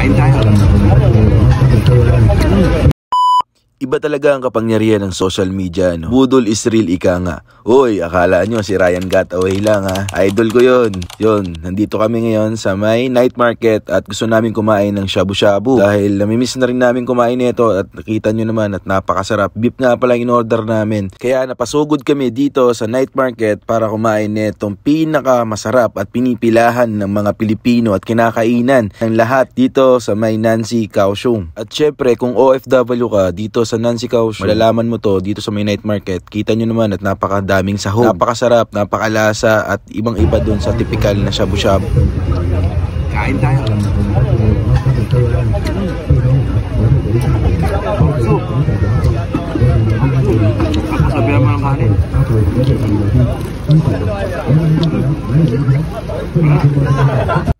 Kain tayo. Iba talaga ang kapangyarihan ng social media, no? Budol is real, ika nga. Uy, akala nyo si Ryan Gataway lang, ha? Idol ko yun. Yun, nandito kami ngayon sa may night market at gusto namin kumain ng shabu-shabu. Dahil namimiss na rin namin kumain nito at nakita nyo naman at napakasarap. Beef nga pala in-order namin. Kaya napasugod kami dito sa night market para kumain netong pinakamasarap at pinipilahan ng mga Pilipino at kinakainan ng lahat dito sa may Nancy Kaohsiung. At syempre, kung OFW ka dito sa Nancy Kaohsiung, malalaman mo to dito sa may night market. Kita nyo naman at napakadaming sahog, napakasarap, napakalasa at ibang iba dun sa typical na shabu-shabu. Kain tayo. Sabi naman ang kanin.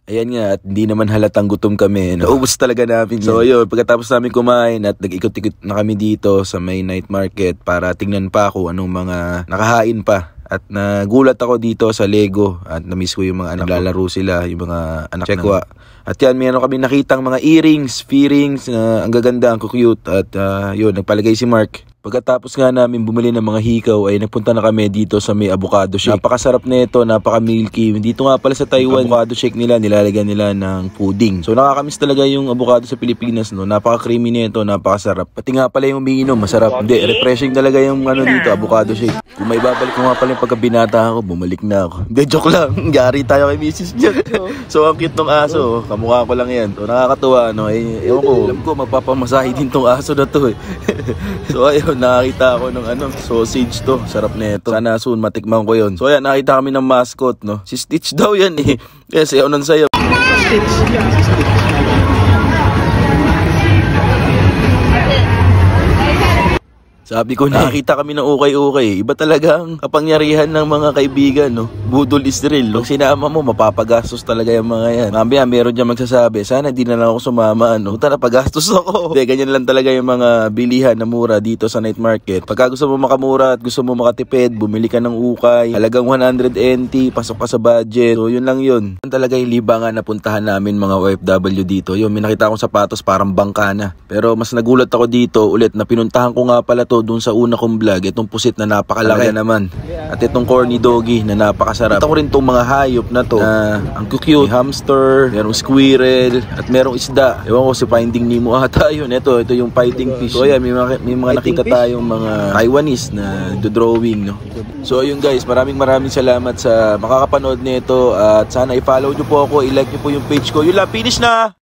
Ayan nga, at hindi naman halatang gutom kami. Naubos talaga namin. So ayun, pagkatapos namin kumain at nag-ikot-ikot na kami dito sa may night market para tingnan pa kung anong mga nakahain pa. At nagulat ako dito sa Lego at na-miss ko yung mga anak. Naglalaro sila, yung mga anak Chekwa. At yan, mayroon kami nakitang mga earrings na ang gaganda, ang cute. At yun, nagpalagay si Mark. Pagkatapos nga namin bumili ng mga hikaw ay nagpunta na kami dito sa may avocado shake. Napakasarap nito, napaka-milky. Dito nga pala sa Taiwan, avocado shake nila, nilalagyan nila ng pudding. So nakakamiss talaga yung avocado sa Pilipinas, no? Napaka-creamy nito, napakasarap. Pati nga pala yung umiinom, masarap. Hindi, refreshing talaga yung dito, avocado shake. Kung may babalik ko nga pala yung pagkabinata ako, bumalik na ako. Hindi, joke lang. Gari tayo kay Mrs. Jack. So ang cute ng aso, kamukha ko lang yan. So nakakatuwa, no? Ewan ko, alam ko, magpapamasahe din tong aso na to, eh. So ayun, nakakita ako ng sausage to. Sarap nito. Sana soon matikman ko yun. So ayan, nakita kami ng mascot, no? Si Stitch daw yan, eh. Kaya sayaw ng sayaw. Stitch. Sabi ko, nakakita kami ng ukay-ukay. Iba talaga ang kapangyarihan ng mga kaibigan, no? Budol is real, no? Pag sinama mo, mapapagastos talaga yung mga yan. Mamaya, meron dyan magsasabi, sana di na lang ako sumama, no? Tara, pagastos ako. Hindi, ganyan lang talaga yung mga bilihan na mura dito sa night market. Pagka gusto mo makamura at gusto mo makatipid, bumili ka ng ukay. Halagang 100 NT, pasok ka sa budget. So, yun lang yun. Yan talaga yung libangan na puntahan namin mga OFW dito. Yun, may nakita akong sapatos parang bangka na. Pero mas nagulat ako dito ulit na pinuntahan ko nga pala doon sa una kong vlog, itong pusit na napakalaki naman. At itong corny doggy na napakasarap. Ito ko rin itong mga hayop na to na ang cute. May hamster, merong squirrel, at merong isda. Ewan ko si Finding Nemo ata yun. Ito yung fighting fish. So ayan, may mga nakita tayong mga Taiwanese na drawing, no? So ayun guys, maraming salamat sa makakapanood nito at sana i-follow nyo po ako, i-like nyo po yung page ko. Yun lang, finish na!